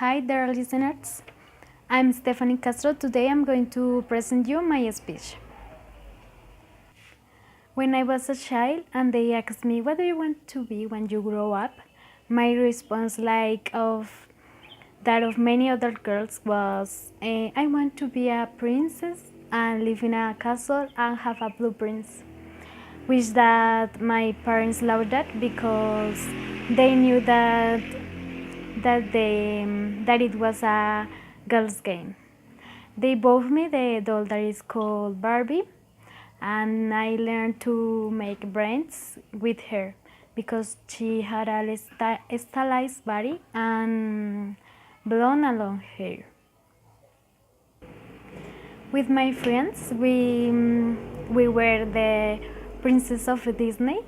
Hi there, listeners. I'm Stefany Castro. Today I'm going to present you my speech. When I was a child and they asked me, what do you want to be when you grow up? My response, like of that of many other girls, was I want to be a princess and live in a castle and have a blue prince. Wish that my parents loved that because they knew that it was a girls' game. They bought me the doll that is called Barbie, and I learned to make braids with her because she had a stylized body and blonde and long hair. With my friends, we were the princess of Disney.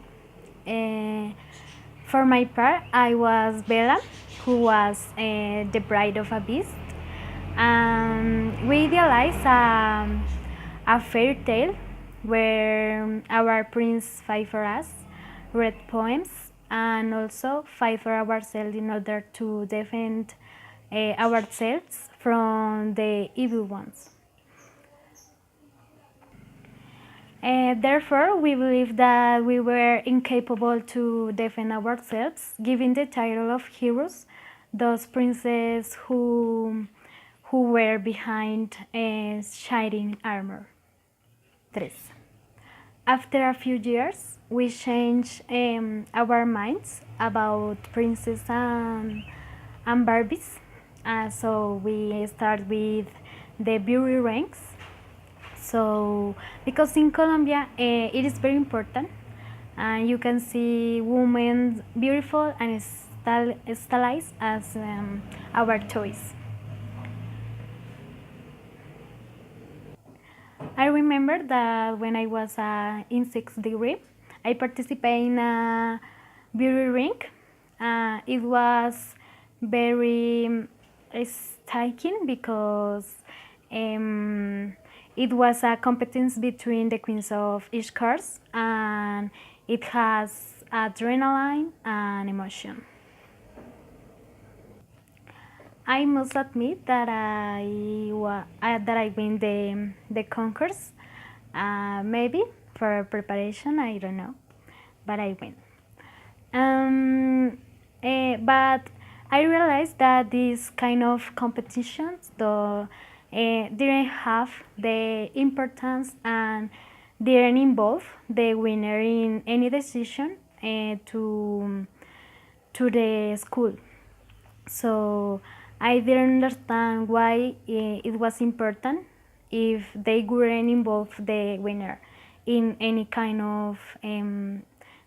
For my part, I was Bella, who was the bride of a beast. We idealized a fairy tale where our prince fight for us, read poems, and also fight for ourselves in order to defend ourselves from the evil ones. Therefore, we believe that we were incapable to defend ourselves, giving the title of heroes those princes who were behind shining armor. 3. After a few years, we changed our minds about princess and Barbies. So we start with the beauty ranks. So, because in Colombia it is very important, and you can see women beautiful and stylized as our toys. I remember that when I was in 6th degree, I participated in a beauty ring. It was very striking because it was a competition between the queens of each course, and it has adrenaline and emotion. I must admit that I win the concourse. Maybe for preparation, I don't know, but I win. But I realized that these kind of competitions, though, didn't have the importance and didn't involve the winner in any decision to the school. So I didn't understand why it was important if they wouldn't involve the winner in any kind of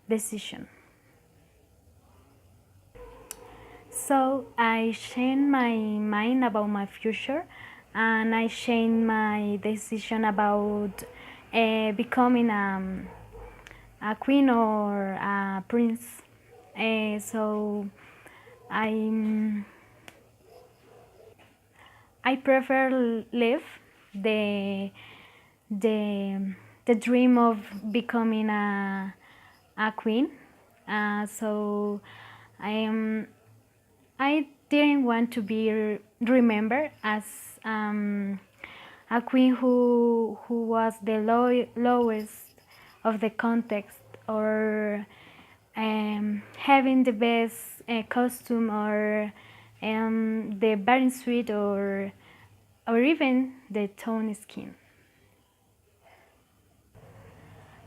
decision. So I changed my mind about my future, and I changed my decision about becoming a queen or a prince. So I prefer live the dream of becoming a queen. So I didn't want to be remembered as a queen who was the lowest of the context, or having the best costume, or the bathing suit, or even the tone skin.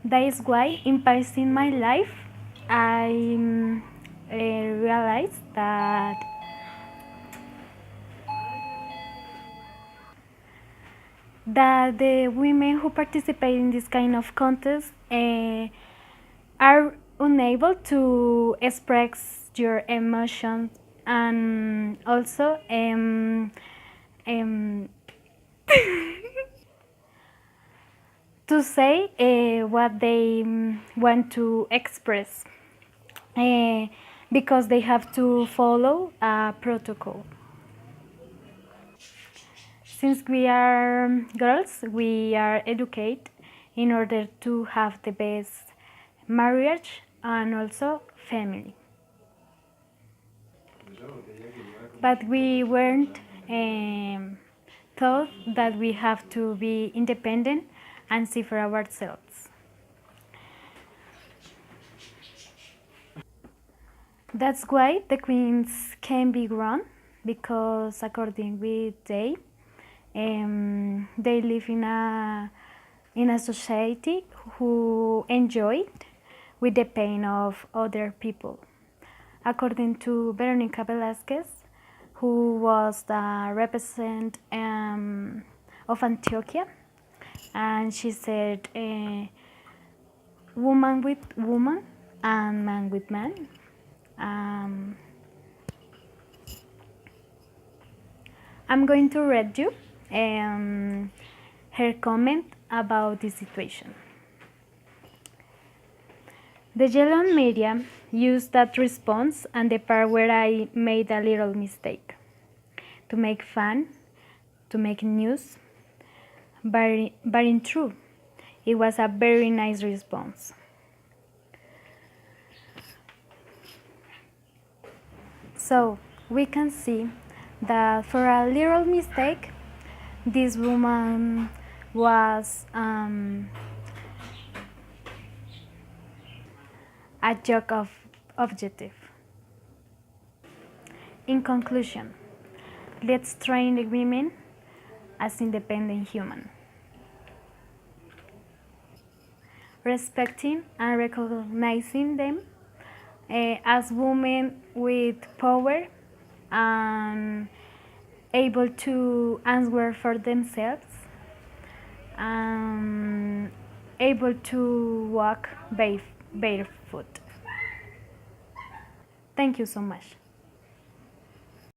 That is why, in passing my life, I realized that the women who participate in this kind of contest are unable to express your emotions, and also to say what they want to express, because they have to follow a protocol. Since we are girls, we are educated in order to have the best marriage and also family. but we weren't taught that we have to be independent and see for ourselves. That's why the queens can be grown, because according with they live in a society who enjoyed with the pain of other people. According to Veronica Velasquez, who was the representative of Antioquia, and she said, woman with woman and man with man. Um, I'm going to read you her comment about this situation. The yellow media used that response and the part where I made a little mistake to make fun, to make news, but in truth, it was a very nice response. So we can see that for a little mistake, this woman was a joke of objective. In conclusion, let's train the women as independent human, respecting and recognizing them as women with power and able to answer for themselves, able to walk barefoot. Thank you so much.